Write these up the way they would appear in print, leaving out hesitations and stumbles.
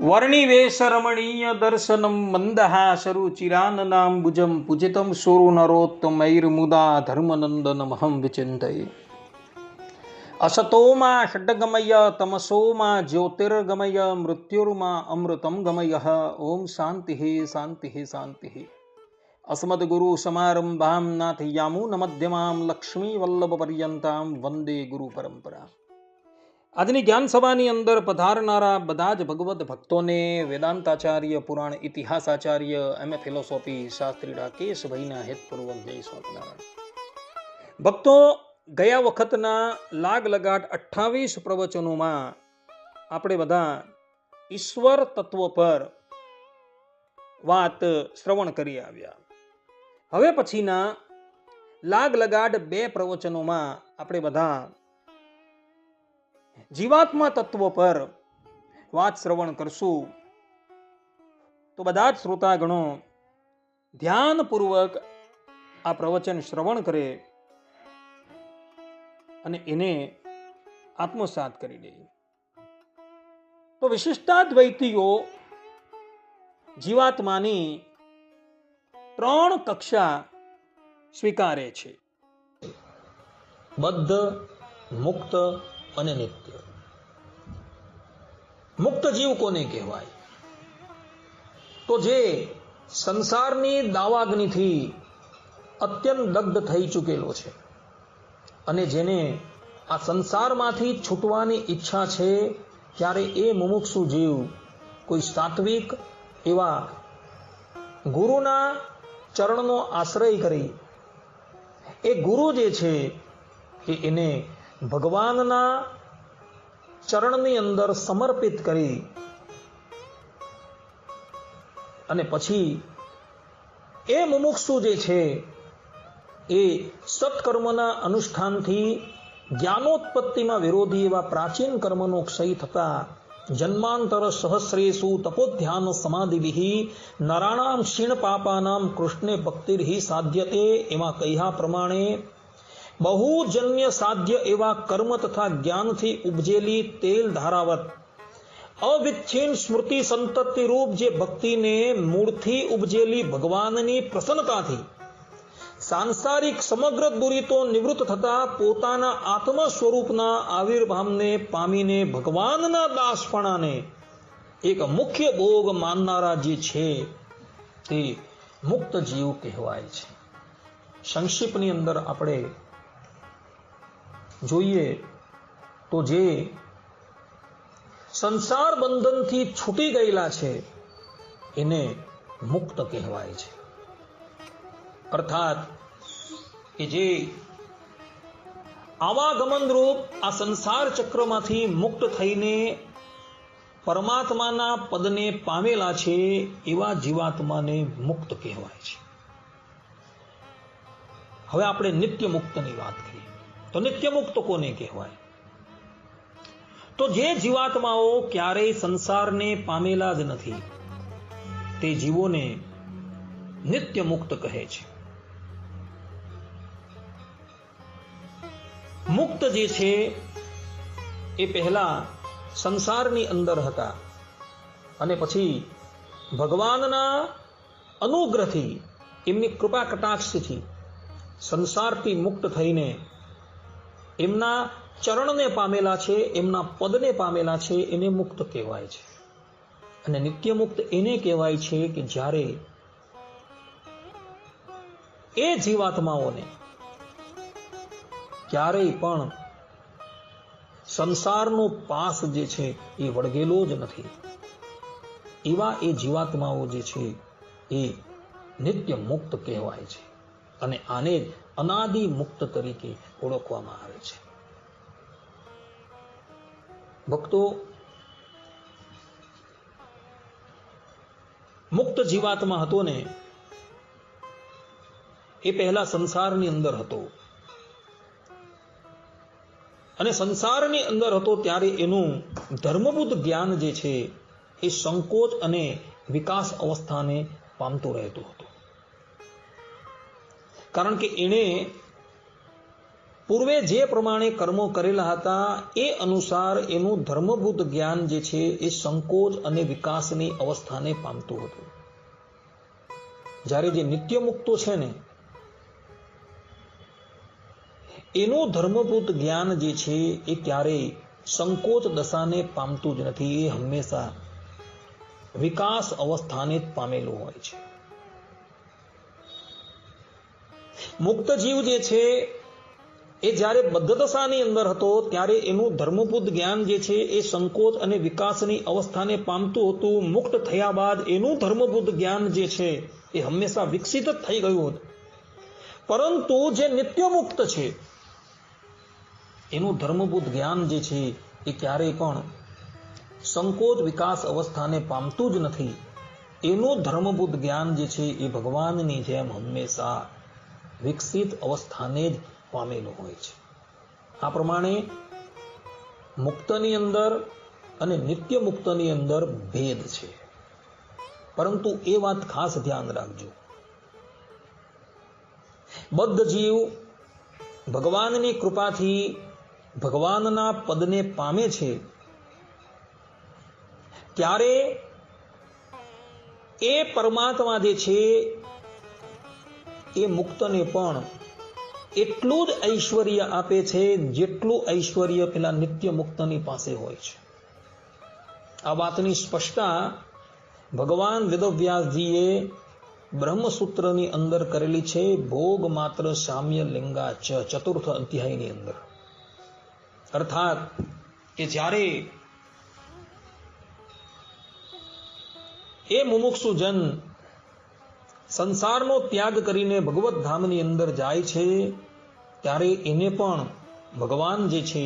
વર્ણિવેશરમણીય દર્શનમ મંદહાસરુચિરાનનાંબુજમ પૂજિતમ સુરુ નરોત્તમૈર્મુદા ધર્મનંદનમહં વિચિંતયે. અસતોમા ષડ્ગમય તમસોમા જ્યોતિર્ગમય મૃત્યુર્મા અમૃતમ ગમય. ઓમ શાંતિ શાંતિ શાંતિ. અસ્મદ્ગુરુ સમારંભામ નાથયામૂન મધ્યમામ લક્ષ્મી વલ્લભ પર્યંતામ વંદે ગુરુ પરંપરા. આજની જ્ઞાન સભાની અંદર પધારનારા બધા જ ભગવત ભક્તોને વેદાંતાચાર્ય, પુરાણ ઇતિહાસાચાર્ય, એમ.એ. ફિલોસોફી શાસ્ત્રી રાકેશભાઈના હેતપૂર્વક જય સ્વામિનારાયણ. ભક્તો, ગયા વખતના લાગ લગાટ 28 પ્રવચનોમાં આપણે બધા ઈશ્વર તત્વ પર વાત શ્રવણ કરી આવ્યા. હવે પછીના લાગ લગાટ 2 પ્રવચનોમાં આપણે બધા જીવાત્મા તત્વ પર વાત શ્રવણ કરશું. તો બધા જ શ્રોતાગણો ધ્યાનપૂર્વક આ પ્રવચન શ્રવણ કરે અને એને આત્મસાત કરી દે. તો વિશિષ્ટાદ્વૈતીઓ જીવાત્માની 3 કક્ષા સ્વીકારે છે: બદ્ધ, મુક્ત અને નિત્ય. મુક્ત જીવ કોને કહેવાય? તો જે સંસારની દાવાગ્નિથી અત્યંત દગ્ધ થઈ ચૂકેલો છે અને જેને આ સંસારમાંથી છૂટવાની ઈચ્છા છે, ત્યારે એ મુમુક્ષુ જીવ કોઈ સાત્વિક એવા ગુરુના ચરણનો આશ્રય કરી એ ગુરુ જે છે એને ભગવાનના ચરણની અંદર સમર્પિત કરી અને પછી એ મુમુક્ષુ જે છે એ સત્કર્મના અનુષ્ઠાનથી જ્ઞાનોત્પત્તિમાં વિરોધી એવા પ્રાચીન કર્મનો ક્ષય થતા જન્માંતર સહસ્રેષુ તપોધ્યાન સમાધિભિ નરાણામ ક્ષીણ પાપાનામ કૃષ્ણે ભક્તિર્હિ સાધ્યતે. એમાં કહ્યા પ્રમાણે બહુજન્ય સાધ્ય એવા કર્મ તથા જ્ઞાનથી ઉપજેલી તેલ ધારાવત અવિચ્છિન્ન સ્મૃતિ સંતતિ રૂપ જે ભક્તિને મૂળથી ઉપજેલી ભગવાનની પ્રસન્નતાથી સાંસારિક સમગ્ર દુરિતો નિવૃત્ત થતા પોતાના આત્મ સ્વરૂપના આવિર્ભાવને પામીને ભગવાનના દાસપણાને એક મુખ્ય ભોગ માનનારા જે છે તે મુક્ત જીવ કહેવાય છે. સંક્ષિપ્તની અંદર આપણે જોઈએ તો જે સંસાર બંધનથી છૂટી ગયેલા છે એને મુક્ત કહેવાય છે. અર્થાત કે જે આવાગમન રૂપ આ સંસાર ચક્રમાંથી મુક્ત થઈને પરમાત્માના પદને પામેલા છે એવા જીવાત્માને મુક્ત કહેવાય છે. હવે આપણે નિત્ય મુક્તની વાત કરીએ તો નિત્ય મુક્ત કોને કહેવાય? તો જે જીવાત્માઓ ક્યારેય સંસારને પામેલા જ નથી તે જીવોને નિત્ય મુક્ત કહે છે. મુક્ત જે છે એ પહેલા સંસારની અંદર હતા અને પછી ભગવાનના અનુગ્રહથી, એમની કૃપા કટાક્ષથી સંસારથી મુક્ત થઈને એમના ચરણને પામેલા છે, એમના પદને પામેલા છે, એને મુક્ત કહેવાય છે. અને નિત્ય મુક્ત એને કહેવાય છે કે જ્યારે એ જીવાત્માઓને ક્યારેય પણ સંસારનો પાસ જે છે એ વળગેલો જ નથી, એવા એ જીવાત્માઓ જે છે એ નિત્ય મુક્ત કહેવાય છે. અને આને જ અનાદિ મુક્ત તરીકે ઓળખવામાં આવે છે. ભક્તો, મુક્ત જીવાત્મા હતો ને એ પહેલા સંસારની અંદર હતો અને સંસારની અંદર હતો ત્યારે એનું ધર્મબુદ્ધ જ્ઞાન જે છે એ સંકોચ અને વિકાસ અવસ્થાને પામતું રહેતું હતું. કારણ કે એણે પૂર્વે જે પ્રમાણે કર્મો કરેલા હતા એ અનુસાર એનું ધર્મભૂત જ્ઞાન જે છે એ સંકોચ અને વિકાસની અવસ્થાને પામતું હતું. જ્યારે જે નિત્ય મુક્તો છે ને એનું ધર્મભૂત જ્ઞાન જે છે એ ક્યારેય સંકોચ દશાને પામતું જ નથી. એ હંમેશા વિકાસ અવસ્થાને જ પામેલું હોય છે. મુક્ત જીવ જે છે એ જ્યારે બદ્ધ દશાની અંદર હતો ત્યારે એનું ધર્મભૂત જ્ઞાન જે છે એ સંકોચ અને વિકાસની અવસ્થાને પામતું હતું. મુક્ત થયા બાદ એનું ધર્મભૂત જ્ઞાન જે છે એ હંમેશા વિકસિત જ થઈ ગયું હતું. પરંતુ જે નિત્ય મુક્ત છે એનું ધર્મભૂત જ્ઞાન જે છે એ ક્યારેય પણ સંકોચ વિકાસ અવસ્થાને પામતું જ નથી. એનું ધર્મભૂત જ્ઞાન જે છે એ ભગવાનની જેમ હંમેશા વિકસિત અવસ્થાને જ પામેલું હોય છે. આ પ્રમાણે મુક્તની અંદર અને નિત્ય મુક્તની અંદર ભેદ છે. પરંતુ એ વાત ખાસ ધ્યાન રાખજો, બદ્ધ જીવ ભગવાનની કૃપાથી ભગવાનના પદને પામે છે ત્યારે એ પરમાત્મા જે છે એ મુક્તને પણ એટલું જ ઐશ્વર્ય આપે છે જેટલું ઐશ્વર્ય પેલા નિત્ય મુક્તની પાસે હોય છે. આ વાતની સ્પષ્ટતા ભગવાન વેદવ્યાસજીએ બ્રહ્મસૂત્રની અંદર કરેલી છે, ભોગ માત્ર સામ્ય લિંગા ચતુર્થ અધ્યાયની અંદર. અર્થાત કે જ્યારે એ મુમુક્ષુજન સંસારનો ત્યાગ કરીને ભગવત ધામની અંદર જાય છે ત્યારે એને પણ ભગવાન જે છે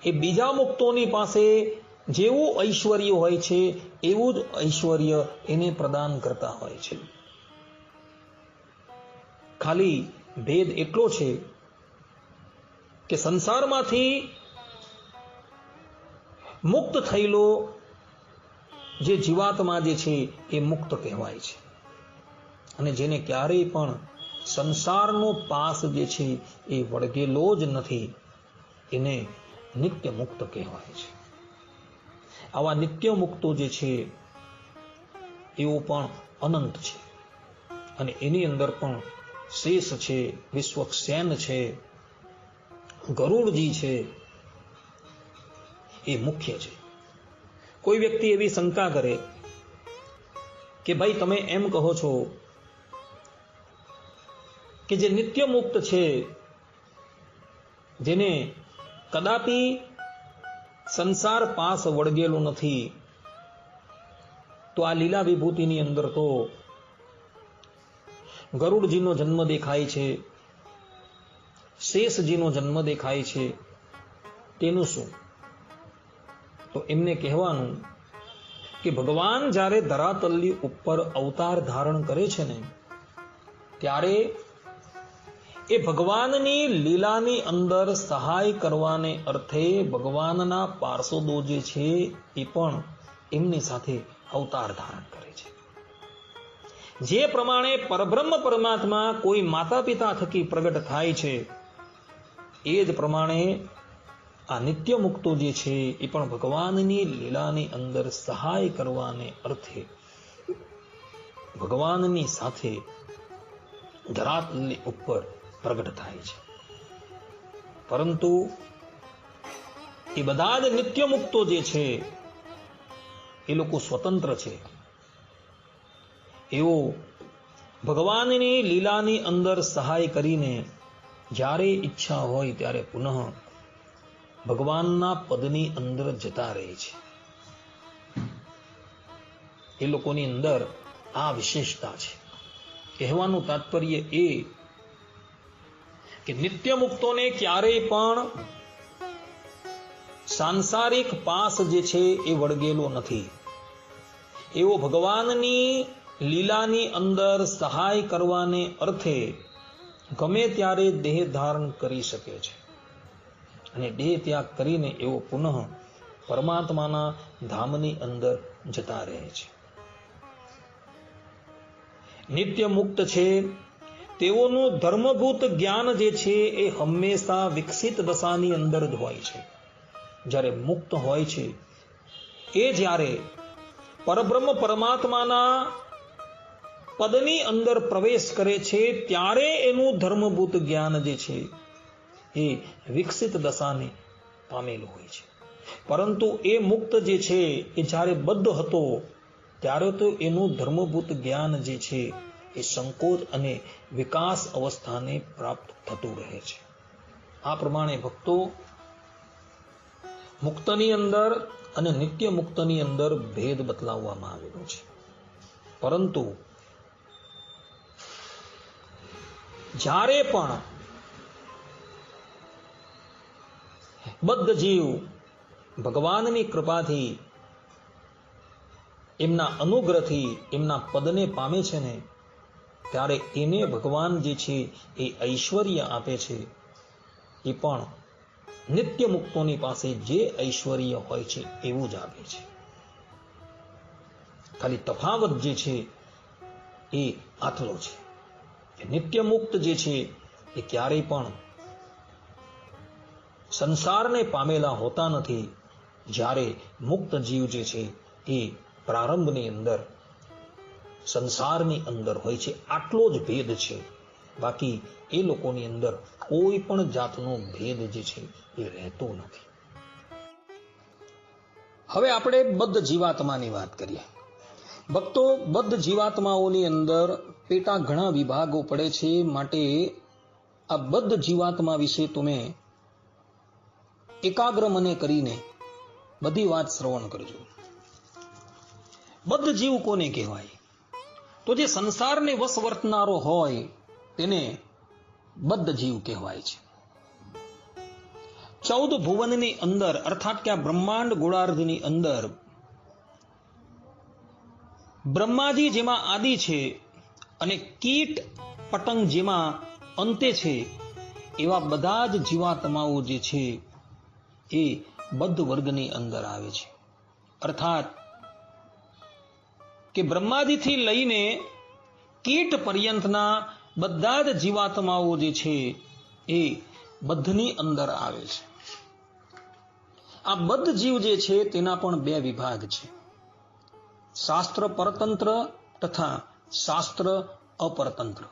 એ બીજા મુક્તોની પાસે જેવું ઐશ્વર્ય હોય છે એવું જ ઐશ્વર્ય એને પ્રદાન કરતા હોય છે. ખાલી ભેદ એટલો છે કે સંસારમાંથી મુક્ત થયેલો જે જીવાત્મા જે છે એ મુક્ત કહેવાય છે, અને જેને ક્યારેય પણ સંસારનો પાસ જે છે એ વળગેલો જ નથી એને નિત્ય મુક્ત કહેવાય છે. આવા નિત્ય મુક્તો જે છે એવો પણ અનંત છે, અને એની અંદર પણ શેષ છે, વિશ્વક્સેન છે, ગરુડજી છે, એ મુખ્ય છે. કોઈ વ્યક્તિ એવી શંકા કરે કે ભાઈ તમે એમ કહો છો કે જે નિત્ય મુક્ત છે જેને કદાપી સંસાર પાસ વળગેલો નથી, તો આ લીલા વિભૂતિની અંદર તો ગરુડજીનો જન્મ દેખાય છે, શેષજીનો જન્મ દેખાય છે, તેનું શું? તો એમને કહેવાનું કે ભગવાન જ્યારે ધરાતલની ઉપર અવતાર ધારણ કરે છે ને ત્યારે એ ભગવાનની લીલાની અંદર સહાય કરવાને અર્થે ભગવાનના પાર્ષદો જે છે એ પણ એમની સાથે અવતાર ધારણ કરે છે. જે પ્રમાણે પરબ્રહ્મ પરમાત્મા કોઈ માતા પિતા થકી પ્રગટ થાય છે એ જ પ્રમાણે આ નિત્ય મુક્તો જે છે એ પણ ભગવાનની લીલાની અંદર સહાય કરવાને અર્થે ભગવાનની સાથે ધરાતલની ઉપર પ્રગટ થાય છે. પરંતુ એ બધા જ નિત્ય મુક્તો જે છે એ લોકો સ્વતંત્ર છે. એઓ ભગવાનની લીલાની અંદર સહાય કરીને જ્યારે ઈચ્છા હોય ત્યારે પુનઃ ભગવાનના પદની અંદર જતા રહે છે. એ લોકોની અંદર આ વિશેષતા છે. કહેવાનું તાત્પર્ય એ કે નિત્ય મુક્તોને ક્યારેય પણ સાંસારિક પાસ જે છે એ વળગેલો નથી. એવો ભગવાનની લીલાની અંદર સહાય કરવાને અર્થે ગમે ત્યારે દેહ ધારણ કરી શકે છે, અને દેહ ત્યાગ કરીને એવો પુનઃ પરમાત્માના ધામની અંદર જતા રહે છે. નિત્ય મુક્ત છે તેઓનું ધર્મભૂત જ્ઞાન જે છે એ હંમેશા વિકસિત દશાની અંદર જ હોય છે. જ્યારે મુક્ત હોય છે એ જ્યારે પરબ્રહ્મ પરમાત્માના પદની અંદર પ્રવેશ કરે છે ત્યારે એનું ધર્મભૂત જ્ઞાન જે છે એ વિકસિત દશાને પામેલું હોય છે. પરંતુ એ મુક્ત જે છે એ જ્યારે બદ્ધ હતો ત્યારે તો એનું ધર્મભૂત જ્ઞાન જે છે એ સંકોચ અને વિકાસ અવસ્થાને પ્રાપ્ત થતું રહે છે. આ પ્રમાણે ભક્તો મુક્તની અંદર અને નિત્ય મુક્તની અંદર ભેદ બતલાવવામાં આવેલો છે. પરંતુ જ્યારે પણ બદ્ધ જીવ ભગવાનની કૃપાથી એમના અનુગ્રહથી એમના પદને પામે છે ને ત્યારે એને ભગવાન જે છે એ ઐશ્વર્ય આપે છે. એ પણ નિત્ય મુક્તોની પાસે જે ઐશ્વર્ય હોય છે એવું જ આપે છે. ખાલી તફાવત જે છે એ આટલો છે કે નિત્ય મુક્ત જે છે એ ક્યારેય પણ સંસારને પામેલા હોતા નથી, જ્યારે મુક્ત જીવ જે છે એ પ્રારંભની અંદર સંસારની અંદર હોય છે. આટલો જ ભેદ છે. બાકી એ લોકોની અંદર કોઈ પણ જાતનો ભેદ જે છે એ રહેતો નથી. હવે આપણે બદ્ધ જીવાત્માની વાત કરીએ. ભક્તો, બદ્ધ જીવાત્માઓની અંદર પેટા ઘણા વિભાગો પડે છે. માટે આ બદ્ધ જીવાત્મા વિશે તમે એકાગ્ર મને કરીને બધી વાત શ્રવણ કરજો. બદ્ધ જીવ કોને કહેવાય? તો જે સંસારને વશ વર્તનારો હોય તેને બદ્ધ જીવ કહેવાય છે. 14 ભુવનની અંદર અર્થાત કે આ બ્રહ્માંડ ગોળાર્ધની અંદર બ્રહ્માજી જેમાં આદિ છે અને કીટ પતંગ જેમાં અંતે છે, એવા બધા જ જીવાત્માઓ જે છે એ બદ્ધ વર્ગની અંદર આવે છે. અર્થાત કે બ્રહ્માજીથી લઈને કીટ પર્યંતના બધા જ જીવાત્માઓ જે છે એ બદ્ધની અંદર આવે છે. આ બદ્ધ જીવ જે છે તેના પણ 2 વિભાગ છે, શાસ્ત્ર પરતંત્ર તથા શાસ્ત્ર અપરતંત્ર.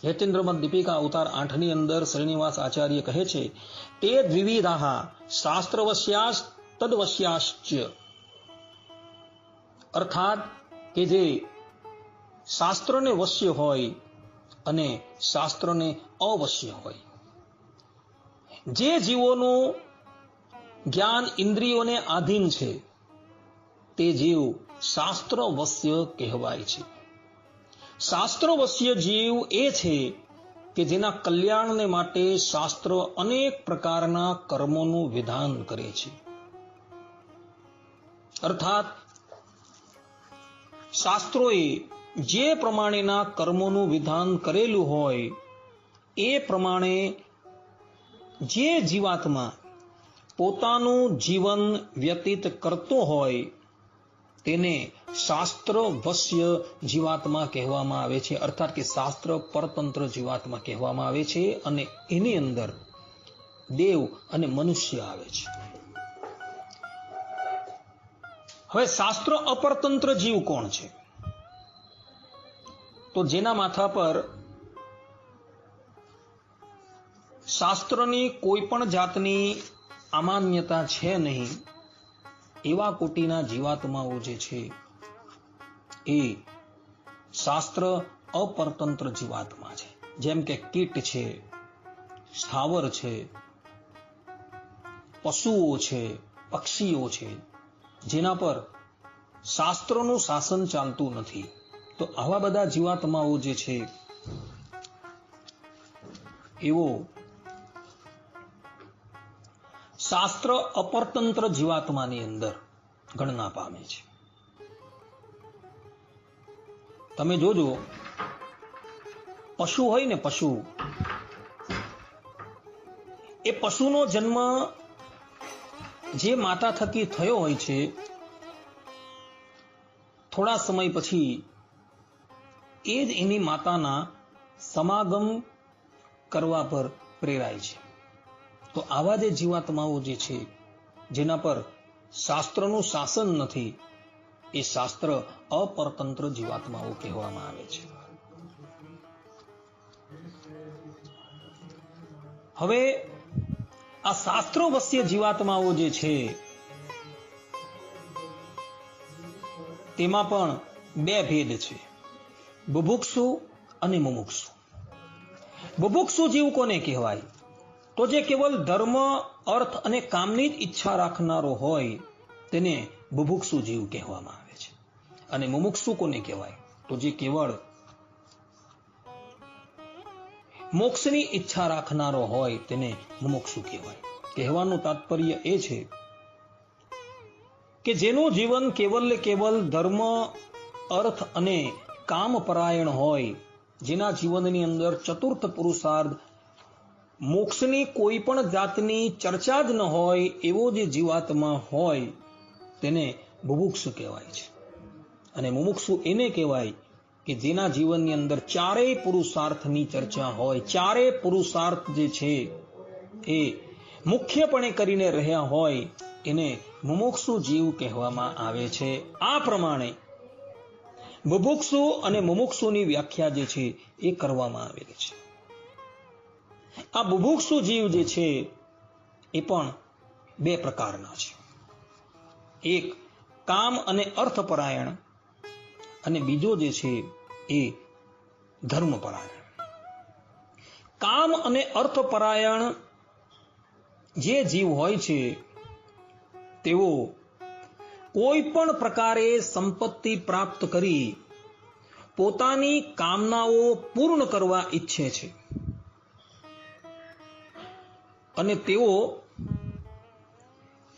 યતીન્દ્રમદ દીપિકા અવતાર 8 ની અંદર શ્રીનિવાસ આચાર્ય કહે છે, તે દ્વિવિધાઃ શાસ્ત્રવશ્યાસ તદ્વશ્યાશ્ચ. અર્થાત કે જે શાસ્ત્રને વશ્ય હોય અને શાસ્ત્રને અવશ્ય હોય. જે જીવોનું જ્ઞાન ઇન્દ્રિયોને આધીન છે તે જીવ શાસ્ત્ર વશ્ય કહેવાય છે. શાસ્ત્ર વશ્ય જીવ એ છે કે જેના કલ્યાણને માટે શાસ્ત્ર અનેક પ્રકારના કર્મોનું વિધાન કરે છે. અર્થાત શાસ્ત્રોએ જે પ્રમાણેના કર્મોનું વિધાન કરેલું હોય એ પ્રમાણે જે જીવાત્મા પોતાનું જીવન વ્યતીત કરતો હોય તેને શાસ્ત્ર વશ્ય જીવાત્મા કહેવામાં આવે છે. અર્થાત કે શાસ્ત્ર પરતંત્ર જીવાત્મા કહેવામાં આવે છે. અને એની અંદર દેવ અને મનુષ્ય આવે છે. હવે શાસ્ત્ર અપરતંત્ર જીવ કોણ છે? તો જેના માથા પર શાસ્ત્રની કોઈ પણ જાતની અમાન્યતા છે નહીં, એવા કોટીના જીવાત્માઓ જે છે એ શાસ્ત્ર અપરતંત્ર જીવાત્મા છે. જેમ કે કીટ છે, સ્થાવર છે, પશુઓ છે, પક્ષીઓ છે, જેના પર શાસ્ત્રનું શાસન ચાલતું નથી. તો આવા બધા જીવાત્માઓ જે છે એવો શાસ્ત્ર અપરતંત્ર જીવાત્માની અંદર ગણના પામે છે. તમે જોજો, પશુ હોય ને, પશુ, એ પશુનો જન્મ જે માતા થકી થયો હોય છે, થોડા સમય પછી એ જ એની માતાના સમાગમ કરવા પર પ્રેરાય છે. તો આવા જે જીવાત્માઓ જે છે જેના પર શાસ્ત્રનું શાસન નથી, એ શાસ્ત્ર અપરતંત્ર જીવાત્માઓ કહેવામાં આવે છે. હવે આ શાસ્ત્રોવશ્ય જીવાત્માઓ જે છે તેમાં પણ બે ભેદ છે, બુભુક્ષુ અને મુમુક્ષુ. બુભુક્ષુ જીવ કોને કહેવાય? તો જે કેવલ ધર્મ, અર્થ અને કામની જ ઈચ્છા રાખનારો હોય તેને બુભુક્ષુ જીવ કહેવામાં આવે છે. અને મુમુક્ષુ કોને કહેવાય? તો જે કેવળ મોક્ષની ઈચ્છા રાખનારો હોય તેને મુમુક્ષુ કહેવાય. કહેવાનું તાત્પર્ય એ છે કે જેનું જીવન કેવલ ને કેવલ ધર્મ, અર્થ અને કામ પરાયણ હોય, જેના જીવનની અંદર ચતુર્થ પુરુષાર્થ, મોક્ષની કોઈ પણ જાતની ચર્ચા જ ન હોય એવો જે જીવાત્મા હોય તેને બુભુક્ષુ કહેવાય છે. અને મુમુક્ષુ એને કહેવાય કે જેના જીવનની અંદર ચારેય પુરુષાર્થની ચર્ચા હોય, ચારેય પુરુષાર્થ જે છે એ મુખ્યપણે કરીને રહ્યા હોય એને મુમુક્ષુ જીવ કહેવામાં આવે છે. આ પ્રમાણે બુભુક્ષુ અને મુમુક્ષુની વ્યાખ્યા જે છે એ કરવામાં આવેલી છે. આ બુભુક્ષુ જીવ જે છે એ પણ બે પ્રકારના છે. એક કામ અને અર્થપરાયણ, અને બીજો જે છે એ ધર્મપરાયણ. કામ અને અર્થપરાયણ જે જીવ હોય છે તેઓ કોઈ પણ પ્રકારે સંપત્તિ પ્રાપ્ત કરી પોતાની કામનાઓ પૂર્ણ કરવા ઈચ્છે છે. અને તેઓ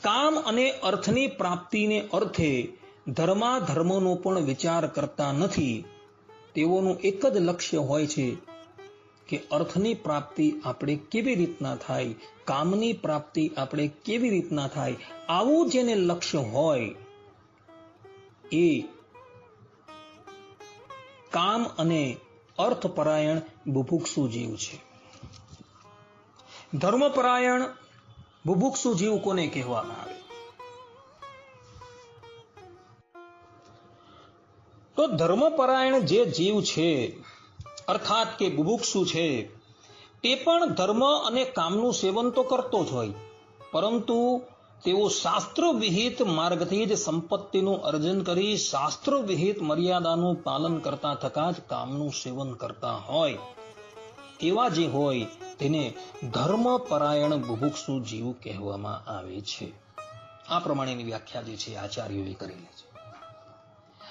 કામ અને અર્થની પ્રાપ્તિને અર્થે ધર્માધર્મનો પણ વિચાર કરતા નથી. તેઓનું એક જ લક્ષ્ય હોય છે કે અર્થની પ્રાપ્તિ આપણે કેવી રીતના થાય, કામની પ્રાપ્તિ આપણે કેવી રીતના થાય. આવું જેને લક્ષ્ય હોય એ કામ અને અર્થપરાયણ બુભુક્ષુ જીવ છે. ધર્મપરાયણ બુભુક્ષુ જીવ કોને કહેવામાં આવે? તો ધર્મપરાયણ જે જીવ છે અર્થાત કે બુભુક્ષુ છે તે પણ ધર્મ અને કામનું સેવન તો કરતો જ હોય, પરંતુ તેઓ શાસ્ત્ર વિહિત માર્ગથી જ સંપત્તિનું અર્જન કરી શાસ્ત્ર વિહિત મર્યાદાનું પાલન કરતા થતા જ કામનું સેવન કરતા હોય. એવા જે હોય તેને ધર્મપરાયણ બુભુક્ષુ જીવ કહેવામાં આવે છે. આ પ્રમાણેની વ્યાખ્યા જે છે આચાર્યોએ કરેલી છે.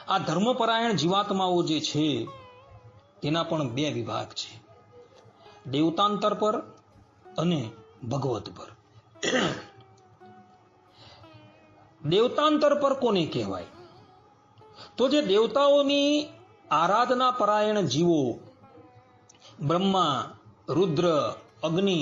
આ ધર્મપરાયણ જીવાત્માઓ જે છે તેના પણ બે વિભાગ છે, દેવતાંતર પર અને ભગવત પર. દેવતાંતર પર કોને કહેવાય? તો જે દેવતાઓની આરાધના પરાયણ જીવો બ્રહ્મા, રુદ્ર, અગ્નિ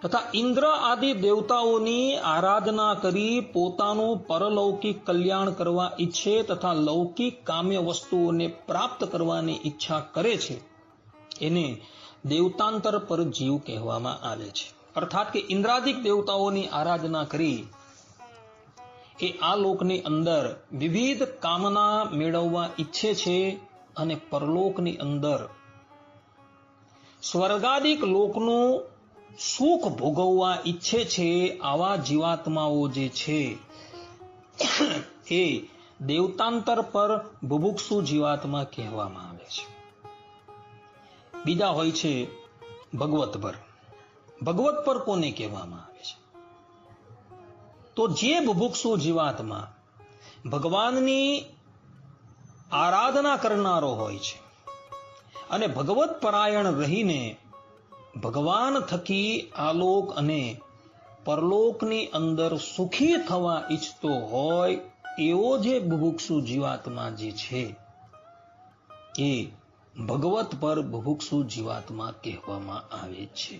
તથા ઇન્દ્ર આદિ દેવતાઓની આરાધના કરી પોતાનું પરલૌકિક કલ્યાણ કરવા ઈચ્છે તથા લૌકિક કામ્ય વસ્તુઓને પ્રાપ્ત કરવાની ઈચ્છા કરે છે એને દેવતાંતર પર જીવ કહેવામાં આવે છે. અર્થાત કે ઇન્દ્રાદિક દેવતાઓની આરાધના કરી એ આ લોકની અંદર વિવિધ કામના મેળવવા ઈચ્છે છે અને પરલોકની અંદર સ્વર્ગાદિક લોકનું સુખ ભોગવવા ઈચ્છે છે. આવા જીવાત્માઓ જે છે એ દેવતાંતર પર બુભુક્ષુ જીવાત્મા કહેવામાં આવે છે. બીજા હોય છે ભગવત પર. ભગવત પર કોને કહેવામાં આવે છે? તો જે બુભુક્ષુ જીવાત્મા ભગવાનની આરાધના કરનારો હોય છે અને ભગવત પરાયણ રહીને ભગવાન થકી આલોક અને પરલોકની અંદર સુખી થવા ઈચ્છતો હોય એવો જે બુભુક્ષુ જીવાત્મા જે છે એ ભગવત પર બુભુક્ષુ જીવાત્મા કહેવામાં આવે છે.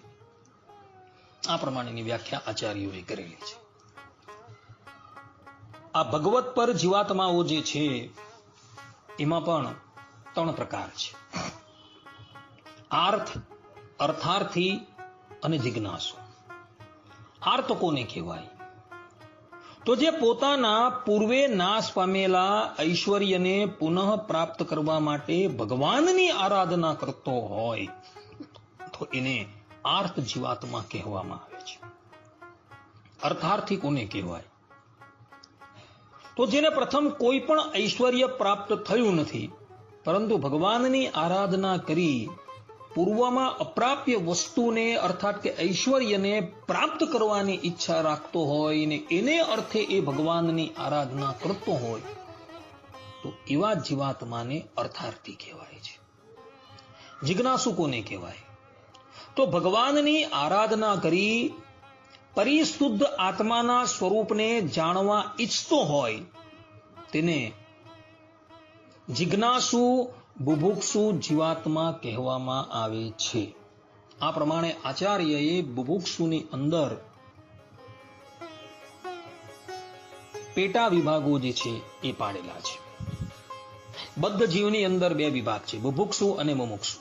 આ પ્રમાણેની વ્યાખ્યા આચાર્યોએ કરેલી છે. આ ભગવત પર જીવાત્માઓ જે છે એમાં પણ ત્રણ પ્રકાર છે. આર્થ, અર્થાર્થી અને જિજ્ઞાસુ. આર્ત કોને કહેવાય? તો જે પોતાના પૂર્વે નાશ પામેલા ઐશ્વર્યને પુનઃ પ્રાપ્ત કરવા માટે ભગવાનની આરાધના કરતો હોય તો એને આર્ત જીવાત્મા કહેવામાં આવે છે. અર્થાર્થી કોને કહેવાય? તો જેને પ્રથમ કોઈ પણ ઐશ્વર્ય પ્રાપ્ત થયું નથી, પરંતુ ભગવાનની આરાધના કરી પૂર્વમાં અપ્રાપ્ય વસ્તુને અર્થાત કે ઐશ્વર્યને પ્રાપ્ત કરવાની ઈચ્છા રાખતો હોય ને એને અર્થે એ ભગવાનની આરાધના કરતો હોય તો એવા જીવાત્માને અર્થાર્થી કહેવાય છે. જિજ્ઞાસુ કોને કહેવાય? તો ભગવાનની આરાધના કરી પરિશુદ્ધ આત્માના સ્વરૂપને જાણવા ઈચ્છતો હોય તેને જિજ્ઞાસુ બુભુક્ષુ જીવાત્મા કહેવામાં આવે છે. આ પ્રમાણે આચાર્યએ બુભુક્ષુની અંદર પેટા વિભાગો જે છે એ પાડેલા છે. બદ્ધ જીવની અંદર બે વિભાગ છે, બુભુક્ષુ અને મુમુક્ષુ.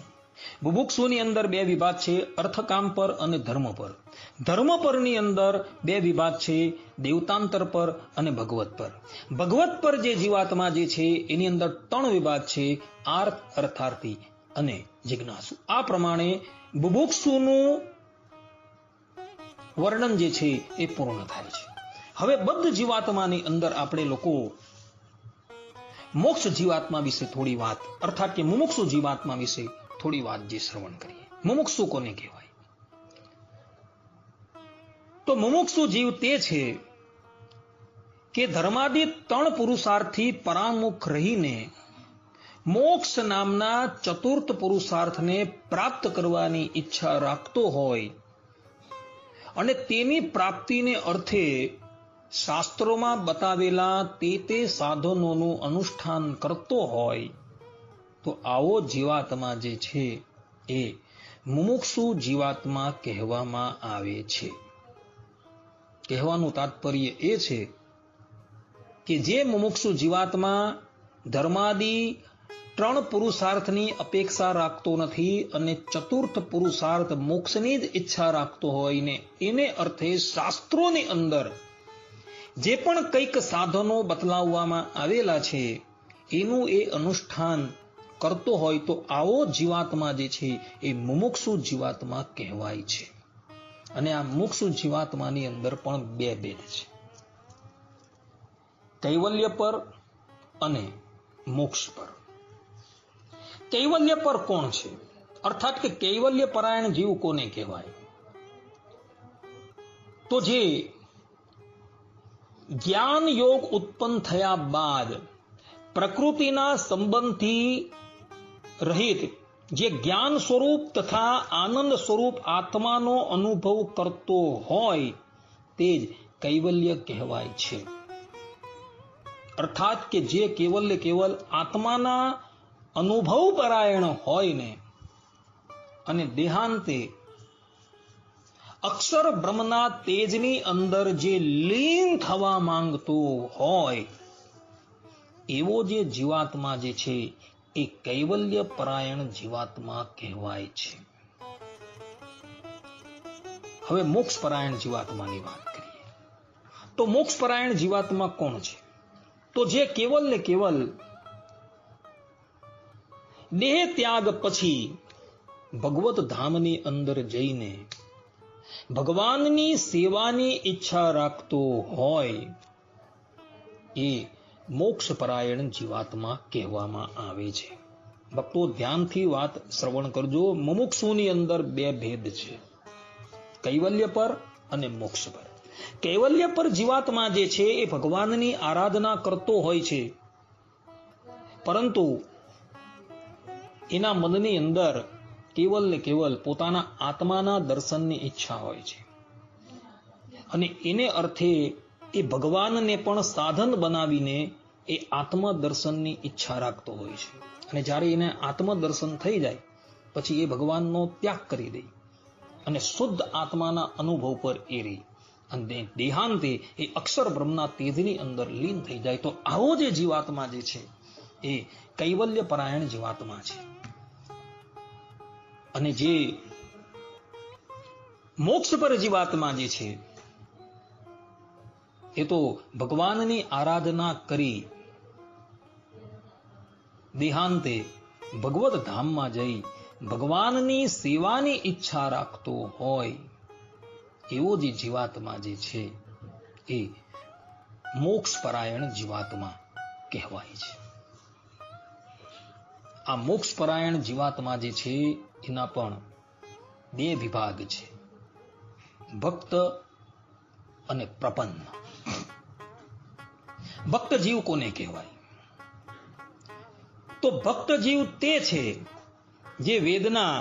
બુભુક્ષુની અંદર બે વિભાગ છે, અર્થકામ પર અને ધર્મ પર. ધર્મ પરની અંદર બે વિભાગ છે, દેવતાંતર પર અને ભગવત પર. ભગવત પર જે જીવાત્મા જે છે એની અંદર ત્રણ વિભાગ છે, આર્થ, અર્થાર્થી અને જિજ્ઞાસુ. આ પ્રમાણે બુભુક્ષુનું વર્ણન જે છે એ પૂર્ણ થાય છે. હવે બદ્ધ જીવાત્માની અંદર આપણે લોકો મોક્ષ જીવાત્મા વિશે થોડી વાત, અર્થાત કે મુમુક્ષુ જીવાત્મા વિશે થોડી વાત જે શ્રવણ કરીએ. મુમુક્ષુ કોને કહેવાય? તો મુમુક્ષુ જીવ તે છે કે ધર્માદિ ત્રણ પુરુષાર્થથી પરામુખ રહીને મોક્ષ નામના ચતુર્થ પુરુષાર્થને પ્રાપ્ત કરવાની ઈચ્છા રાખતો હોય અને તેની પ્રાપ્તિને અર્થે શાસ્ત્રોમાં બતાવેલા તે સાધનોનું અનુષ્ઠાન કરતો હોય તો આવો જીવાત્મા જે છે એ મુમુક્ષુ જીવાત્મા કહેવામાં આવે છે. કહેવાનું તાત્પર્ય એ છે કે જે મુમુક્ષુ જીવાત્મા ધર્માદિ ત્રણ પુરુષાર્થની અપેક્ષા રાખતો નથી અને ચતુર્થ પુરુષાર્થ મોક્ષની જ ઈચ્છા રાખતો હોય ને એને અર્થે શાસ્ત્રોની અંદર જે પણ કંઈક સાધનો બતલાવવામાં આવેલા છે એનું એ અનુષ્ઠાન કરતો હોય તો આવો જીવાત્મા જે છે એ મુમુક્ષુ જીવાત્મા કહેવાય છે. અને આ મુમુક્ષુ જીવાત્માની અંદર પણ બે ભેદ છે, કૈવલ્ય પર અને મોક્ષ પર. કૈવલ્ય પર કોણ છે? અર્થાત કે કૈવલ્ય પરાયણ જીવ કોને કહેવાય? તો જે જ્ઞાન યોગ ઉત્પન્ન થયા બાદ પ્રકૃતિના સંબંધથી રહિત જે જ્ઞાન સ્વરૂપ તથા આનંદ સ્વરૂપ આત્માનો અનુભવ કરતો હોય તે જ કૈવલ્ય કહેવાય છે. અર્થાત કે જે કેવલ આત્માના અનુભવ પરાયણ હોય ને અને દેહાંતે અક્ષર બ્રહ્મના તેજની અંદર જે લીન થવા માંગતો હોય એવો જે જીવાત્મા જે છે એ કૈવલ્ય પરાયણ જીવાત્મા કહેવાય છે. હવે મોક્ષ પરાયણ જીવાત્માની વાત કરીએ તો મોક્ષ પરાયણ જીવાત્મા કોણ છે? તો જે કેવલ દેહ ત્યાગ પછી ભગવત ધામની અંદર જઈને ભગવાનની સેવાની ઈચ્છા રાખતો હોય એ મોક્ષ પરાયણ જીવાત્મા કહેવામાં આવે છે. ભક્તો ધ્યાનથી વાત શ્રવણ કરજો. મુમુક્ષુની અંદર બે ભેદ છે, કૈવલ્ય પર અને મોક્ષ પર. કૈવલ્ય પર જીવાત્મા જે છે એ ભગવાનની આરાધના કરતો હોય છે, પરંતુ એના મનની અંદર કેવલ પોતાના આત્માના દર્શનની ઈચ્છા હોય છે અને એને અર્થે એ ભગવાનને પણ સાધન બનાવીને એ આત્મદર્શનની ઈચ્છા રાખતો હોય છે. અને જ્યારે એને આત્મદર્શન થઈ જાય પછી એ ભગવાનનો ત્યાગ કરી દે અને શુદ્ધ આત્માના અનુભવ પર એ રહી અને દેહાંતે એ અક્ષર બ્રહ્મના તેજની અંદર લીન થઈ જાય. તો આવો જે જીવાત્મા જે છે એ કૈવલ્ય પરાયણ જીવાત્મા છે. અને જે મોક્ષ પર જીવાત્મા જે છે એ તો ભગવાનની આરાધના કરી દેહાંતે ભગવત ધામમાં જઈ ભગવાનની સેવાની ઈચ્છા રાખતો હોય એવો જે જીવાત્મા જે છે એ મોક્ષ પરાયણ જીવાત્મા કહેવાય છે. આ મોક્ષ પરાયણ જીવાત્મા જે છે એના પણ બે વિભાગ છે, ભક્ત અને પ્રપન્ન. ભક્ત જીવ કોને કહેવાય? તો ભક્ત જીવ તે છે જે વેદના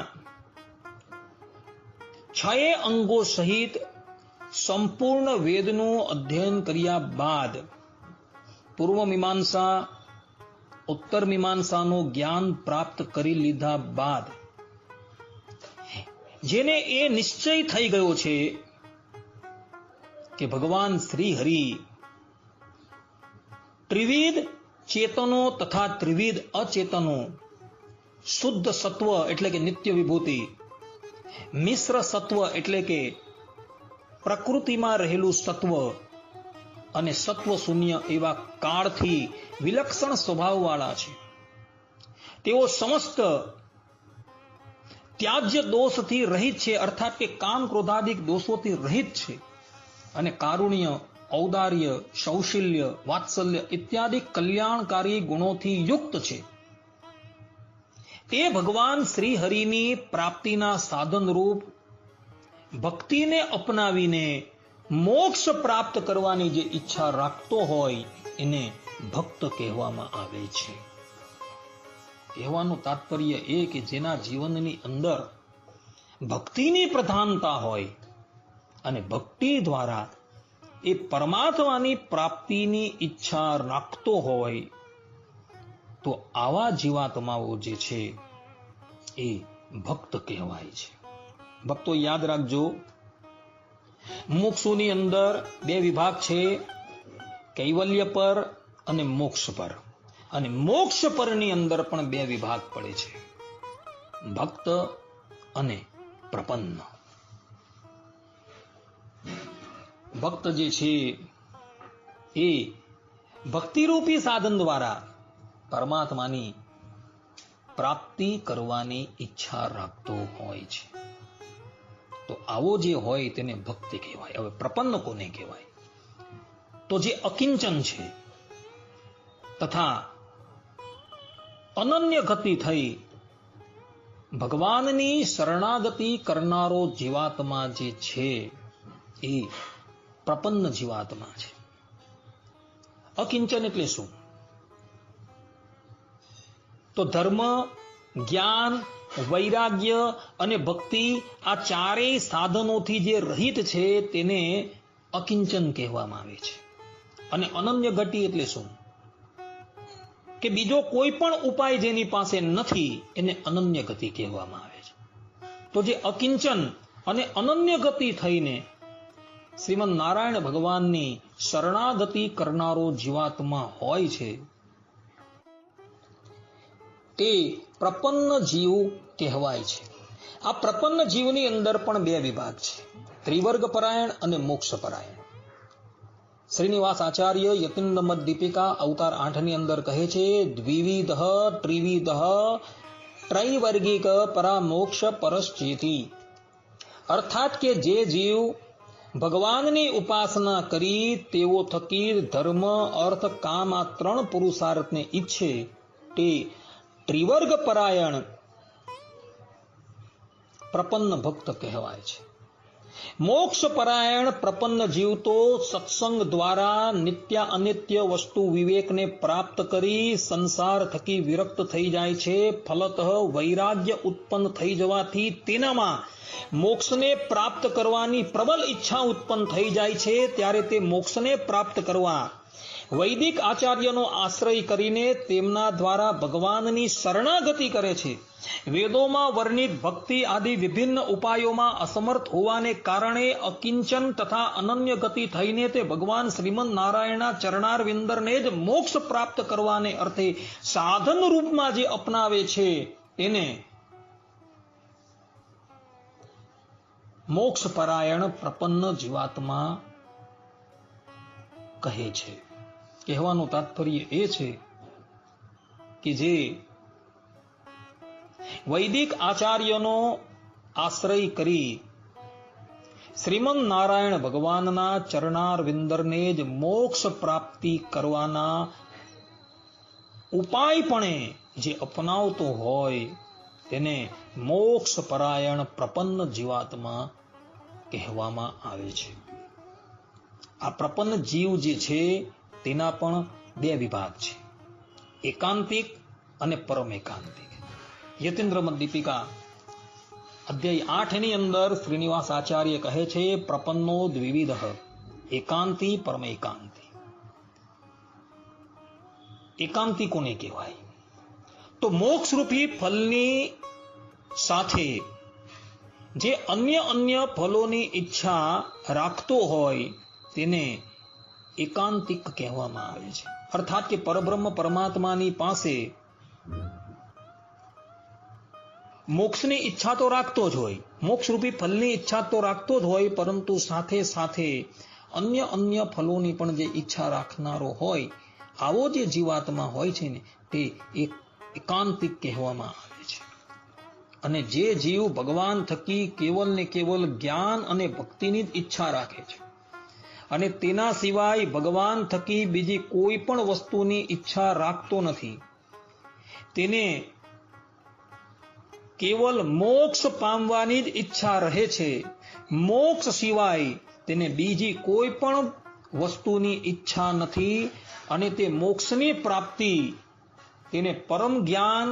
6 અંગો સહિત સંપૂર્ણ વેદનું અધ્યયન કર્યા બાદ પૂર્વ મીમાંસા ઉત્તર મીમાંસાનું જ્ઞાન પ્રાપ્ત કરી લીધા બાદ જેને એ નિશ્ચય થઈ ગયો છે કે ભગવાન શ્રી હરિ ત્રિવિધ ચેતનો તથા ત્રિવિધ અચેતનો, શુદ્ધ સત્વ એટલે કે નિત્ય વિભૂતિ, મિશ્ર સત્વ એટલે કે પ્રકૃતિમાં રહેલું સત્વ અને સત્વ શૂન્ય એવા કાળથી વિલક્ષણ સ્વભાવવાળા છે. તેઓ સમસ્ત ત્યાજ્ય દોષથી રહિત છે, અર્થાત કે કામ ક્રોધાદિક દોષોથી રહિત છે અને કારુણ્ય, ઔદાર્ય, સૌશલ્ય, વાત્સલ્ય ઇત્યાદિ કલ્યાણકારી ગુણોથી યુક્ત છે. તે ભગવાન શ્રી હરિની પ્રાપ્તિના સાધન રૂપ ભક્તિને અપનાવીને મોક્ષ પ્રાપ્ત કરવાની જે ઈચ્છા રાખતો હોય એને ભક્ત કહેવામાં આવે છે. કહેવાનું તાત્પર્ય એ કે જેના જીવનની અંદર ભક્તિની પ્રધાનતા હોય અને ભક્તિ દ્વારા એ પરમાત્માની પ્રાપ્તિની ઈચ્છા રાખતો હોય તો આવા જીવાત્માઓ જે છે એ ભક્ત કહેવાય છે. ભક્તો યાદ રાખજો, મોક્ષોની અંદર 2 વિભાગ છે, કૈવલ્ય પર અને મોક્ષ પર. અને મોક્ષ પરની અંદર પણ 2 વિભાગ પડે છે, ભક્ત અને પ્રપન્ન. ભક્ત જે છે એ ભક્તિરૂપી સાધન દ્વારા પરમાત્માની પ્રાપ્તિ કરવાની ઈચ્છા રાખતો હોય છે. તો આવો જે હોય તેને ભક્તિ કહેવાય. હવે પ્રપન્ન કોને કહેવાય? તો જે અકિંચન છે તથા અનન્ય ગતિ થઈ ભગવાનની શરણાગતિ કરનારો જીવાત્મા જે છે એ પ્રપન્ન જીવાત્મા છે. અકિંચન એટલે શું? તો ધર્મ, જ્ઞાન, વૈરાગ્ય અને ભક્તિ આ 4 સાધનોથી જે રહિત છે તેને અકિંચન કહેવામાં આવે છે. અને અનન્ય ગતિ એટલે શું? કે બીજો કોઈ પણ ઉપાય જેની પાસે નથી એને અનન્ય ગતિ કહેવામાં આવે છે. તો જે અકિંચન અને અનન્ય ગતિ થઈને શ્રીમદ નારાયણ ભગવાનની શરણાગતિ કરનારો જીવાત્મા હોય છે તે પ્રપન્ન જીવ કહેવાય છે. આ પ્રપન્ન જીવની અંદર પણ 2 વિભાગ છે, ત્રિવર્ગ પરાયણ અને મોક્ષ પરાયણ. શ્રીનિવાસ આચાર્ય યતિન્દ્ર મત દીપિકા અવતાર 8 ની અંદર કહે છે, દ્વિવિધ ત્રિવિધ ત્રૈવર્ગિક પરામોક્ષ પરશ્ચેતિ. અર્થાત કે જે જીવ ભગવાનની ઉપાસના કરી તેઓ થકી ધર્મ, અર્થ, કામ આ 3 પુરુષાર્થને ઈચ્છે તે ત્રિવર્ગ પરાયણ પ્રપન્ન ભક્ત કહેવાય છે. મોક્ષ પરાયણ પ્રપન્ન જીવ તો સત્સંગ દ્વારા નિત્ય અનિત્ય વસ્તુ વિવેકને પ્રાપ્ત કરી સંસાર થકી વિરક્ત થઈ જાય છે. ફલતઃ વૈરાગ્ય ઉત્પન્ન થઈ જવાથી તેનામાં મોક્ષને પ્રાપ્ત કરવાની પ્રબળ ઈચ્છા ઉત્પન્ન થઈ જાય છે. ત્યારે તે મોક્ષને પ્રાપ્ત કરવા વૈદિક આચાર્યનો આશ્રય કરીને તેમના દ્વારા ભગવાનની શરણાગતિ કરે છે. વેદોમાં વર્ણિત ભક્તિ આદિ વિભિન્ન ઉપાયોમાં અસમર્થ હોવાને કારણે અકિંચન તથા અનન્ય ગતિ થઈને તે ભગવાન શ્રીમદ નારાયણના ચરણારવિંદરને જ મોક્ષ પ્રાપ્ત કરવાને અર્થે સાધન રૂપમાં જે અપનાવે છે તેને મોક્ષ પરાયણ પ્રપન્ન જીવાત્મા કહે છે. કહેવાનું તાત્પર્ય એ છે કે જે વૈદિક આચાર્યનો આશ્રય કરી શ્રીમન નારાયણ ભગવાનના ચરણાર વિંદરને જ મોક્ષ પ્રાપ્તિ કરવાના ઉપાયપણે જે અપનાવતો હોય તેને મોક્ષ પરાયણ પ્રપન્ન જીવાત્મા કહેવામાં આવે છે. આ પ્રપન્ન જીવ જે છે તેના પણ બે વિભાગ છે, એકાંતિક અને પરમ એકાંતિક. યતીન્દ્ર મત દીપિકા અધ્યાય 8 ની અંદર શ્રીનિવાસ આચાર્ય કહે છે પ્રપન્નો દ્વિવિધ એકાંતી પરમ એકાંતી. એકાંતી કોને કહેવાય? તો મોક્ષરૂપી ફલની સાથે જે અન્ય ફલોની ઈચ્છા રાખતો હોય તેને એકાંતિક કહેવામાં આવે છે. અર્થાત કે પરબ્રહ્મ પરમાત્માની પાસે મોક્ષની ઈચ્છા તો રાખતો જ હોય, મોક્ષરૂપી ફલની ઈચ્છા તો રાખતો જ હોય, પરંતુ સાથે સાથે અન્ય ફલોની પણ જે ઈચ્છા રાખનારો હોય, આવો જે જીવાત્મા હોય છે ને તે એકાંતિક કહેવામાં આવે છે. અને જે જીવ ભગવાન થકી કેવલ ને કેવલ જ્ઞાન અને ભક્તિની જ ઈચ્છા રાખે છે અને તેના સિવાય ભગવાન થકી બીજી કોઈ પણ વસ્તુની ઈચ્છા રાખતો નથી, તેને કેવલ મોક્ષ પામવાની જ ઈચ્છા રહે છે, મોક્ષ સિવાય તેને બીજી કોઈ પણ વસ્તુની ઈચ્છા નથી અને તે મોક્ષની પ્રાપ્તિ તેને પરમ જ્ઞાન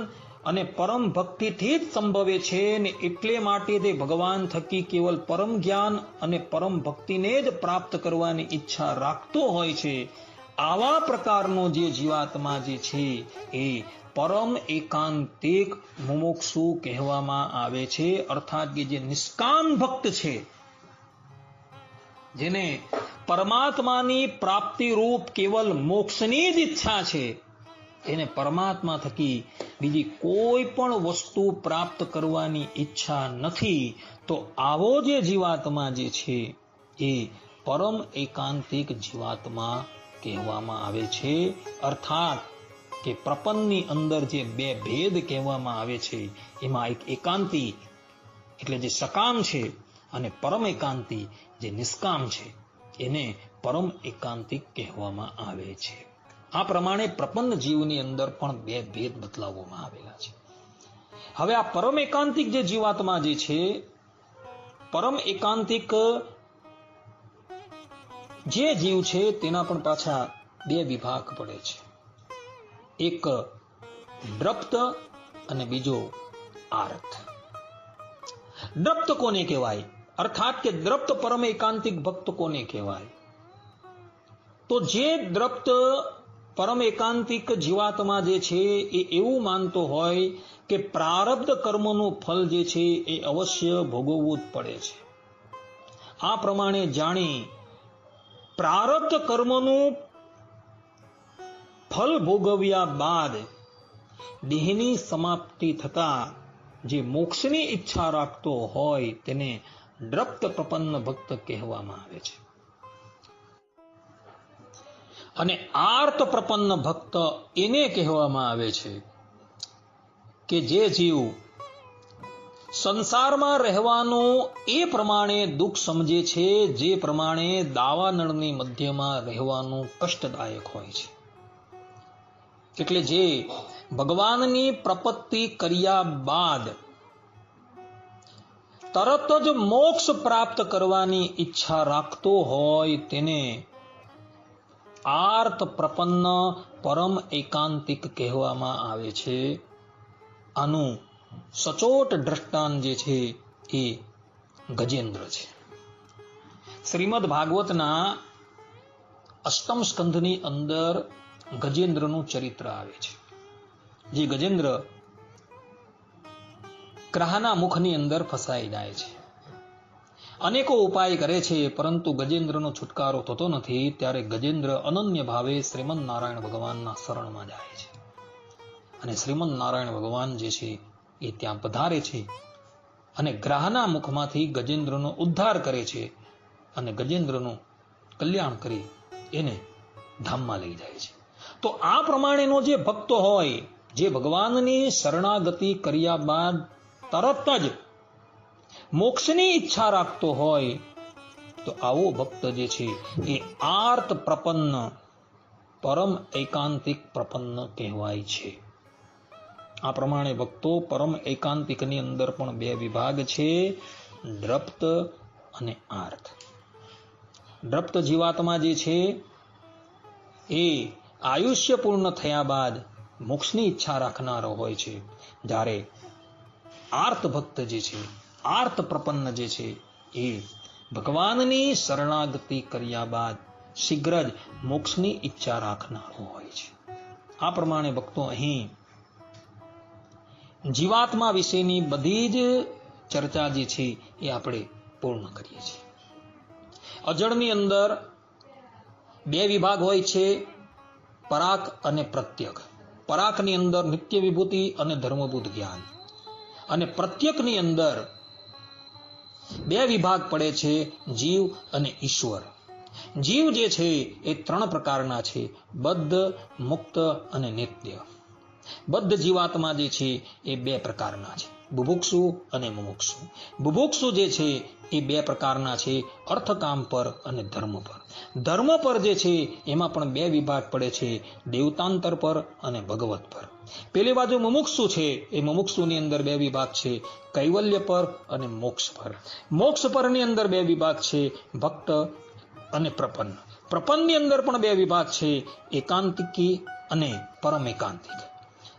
અને પરમ ભક્તિથી જ સંભવે છે ને એટલે માટે તે ભગવાન થકી કેવલ પરમ જ્ઞાન અને પરમ ભક્તિને જ પ્રાપ્ત કરવાની ઈચ્છા રાખતો હોય છે. આવા પ્રકારનો જે જીવાત્મા જે છે એ પરમ એકાંતિક મુમુક્ષુ કહેવામાં આવે છે. અર્થાત કે જે નિષ્કામ ભક્ત છે, જેને પરમાત્માની પ્રાપ્તિ રૂપ કેવલ મોક્ષની જ ઈચ્છા છે, એને પરમાત્મા થકી બીજી કોઈ પણ વસ્તુ પ્રાપ્ત કરવાની ઈચ્છા નથી, તો આવો જે જીવાત્મા જે છે એ પરમ એકાંતિક જીવાત્મા કહેવામાં આવે છે. અર્થાત કે પ્રપન્નની અંદર જે બે ભેદ કહેવામાં આવે છે એમાં એક એકાંતી એટલે જે સકામ છે અને પરમ એકાંતી જે નિષ્કામ છે એને પરમ એકાંતિક કહેવામાં આવે છે. આ પ્રમાણે પ્રપન્ન જીવની અંદર પણ બે ભેદ બતલાવવામાં આવેલા છે. હવે આ પરમ એકાંતિક જે જીવાત્મા જે છે, પરમ એકાંતિક જે જીવ છે તેના પણ પાછા બે વિભાગ પડે છે, એક દ્રપ્ત અને બીજો આર્ત. દ્રપ્ત કોને કહેવાય? અર્થાત કે દ્રપ્ત પરમ એકાંતિક ભક્ત કોને કહેવાય? તો જે દ્રપ્ત પરમ એકાંતિક જીવાત્મા જે છે એ એવું માનતો હોય કે પ્રારબ્ધ કર્મનું ફલ જે છે એ અવશ્ય ભોગવવું જ પડે છે. આ પ્રમાણે જાણી પ્રારબ્ધ કર્મનું ફલ ભોગવ્યા બાદ દેહની સમાપ્તિ થતા જે મોક્ષની ઈચ્છા રાખતો હોય તેને દ્રપ્ત પ્રપન્ન ભક્ત કહેવામાં આવે છે. અને આર્ત પ્રપન્ન ભક્ત એને કહેવામાં આવે છે કે જે જીવ સંસારમાં રહેવાનું એ પ્રમાણે દુઃખ સમજે છે જે પ્રમાણે દાવાનળની મધ્યમાં રહેવાનું કષ્ટદાયક હોય છે. એટલે જે ભગવાનની પ્રપત્તિ કર્યા બાદ તરત જ મોક્ષ પ્રાપ્ત કરવાની ઈચ્છા રાખતો હોય તેને આર્ત પ્રપન્ન પરમ એકાંતિક કહેવામાં આવે છે. આનું સચોટ દ્રષ્ટાંત જે છે એ ગજેન્દ્ર છે. શ્રીમદ ભાગવતના અષ્ટમ સ્કંધની અંદર ગજેન્દ્રનું ચરિત્ર આવે છે. જે ગજેન્દ્ર ગ્રહના મુખની અંદર ફસાઈ જાય છે, અનેકો ઉપાય કરે છે, પરંતુ ગજેન્દ્રનો છુટકારો થતો નથી. ત્યારે ગજેન્દ્ર અનન્ય ભાવે શ્રીમદ નારાયણ ભગવાનના શરણમાં જાય છે અને શ્રીમદ નારાયણ ભગવાન જે છે એ ત્યાં પધારે છે અને ગ્રાહના મુખમાંથી ગજેન્દ્રનો ઉદ્ધાર કરે છે અને ગજેન્દ્રનું કલ્યાણ કરી એને ધામમાં લઈ જાય છે. તો આ પ્રમાણેનો જે ભક્ત હોય, જે ભગવાનની શરણાગતિ કર્યા બાદ તરત જ મોક્ષની ઈચ્છા રાખતો હોય, તો આવો ભક્ત જે છે એ આર્ત પ્રપન્ન, પરમ એકાંતિક પ્રપન્ન કહેવાય છે. આ પ્રમાણે ભક્તો પરમ એકાંતિકની અંદર પણ બે વિભાગ છે, દ્રપ્ત અને આર્ત. દ્રપ્ત જીવાત્મા જે છે એ આયુષ્ય પૂર્ણ થયા બાદ મોક્ષની ઈચ્છા રાખનારો હોય છે, જ્યારે આર્ત ભક્ત જે છે, આર્ત પ્રપન્ન જે છે એ ભગવાનની શરણાગતિ કર્યા બાદ શીઘ્ર જ મોક્ષની ઈચ્છા રાખનારો હોય છે. આ પ્રમાણે ભક્તો અહીં જીવાત્મા વિશેની બધી જ ચર્ચા જે છે એ આપણે પૂર્ણ કરીએ છીએ. અજળની અંદર બે વિભાગ હોય છે, પરાક અને પ્રત્યક. પરાકની અંદર નિત્ય વિભૂતિ અને ધર્મભૂત જ્ઞાન, અને પ્રત્યકની અંદર બે વિભાગ પડે છે, જીવ અને ઈશ્વર. જીવ જે છે એ ત્રણ પ્રકારના છે, બદ્ધ, મુક્ત અને નિત્ય. બદ્ધ જીવાત્મા જે છે એ બે પ્રકારના છે, બુભુક્ષુ અને મુમુક્ષુ. બુભુક્ષુ જે છે એ બે પ્રકારના છે, અર્થકામ પર અને ધર્મ પર. ધર્મ પર જે છે એમાં પણ બે વિભાગ પડે છે, દેવતાંતર પર અને ભગવત પર. પેલી બાજુ મુમુક્ષુ છે, એ મુમુક્ષુની અંદર બે વિભાગ છે, કૈવલ્ય પર અને મોક્ષ પર. મોક્ષ પરની અંદર બે વિભાગ છે, ભક્ત અને પ્રપન્ન. પ્રપન્નની અંદર પણ બે વિભાગ છે, એકાંતિકી અને પરમ એકાંતિક.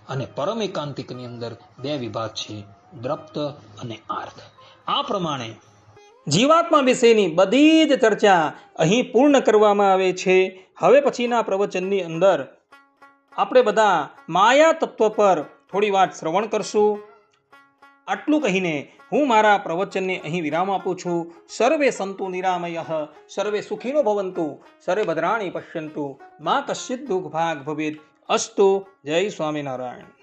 અને પરમ એકાંતિકની અંદર બે વિભાગ છે, દ્રપ્ત અને આર્ત. આ પ્રમાણે જીવાત્મા વિશેની બધી જ ચર્ચા અહીં પૂર્ણ કરવામાં આવે છે. હવે પછીના પ્રવચનની અંદર આપણે બધા માયા તત્વ પર થોડી વાત શ્રવણ કરશું. આટલું કહીને હું મારા પ્રવચનને અહીં વિરામ આપું છું. સર્વે સંતુ નિરામયઃ, સર્વે સુખીનો ભવંતુ, સર્વે ભદ્રાણી પશ્યંતુ, મા કશ્ચિદ દુઃખ ભાગ ભવેત. અસ્તુ. જય સ્વામિનારાયણ.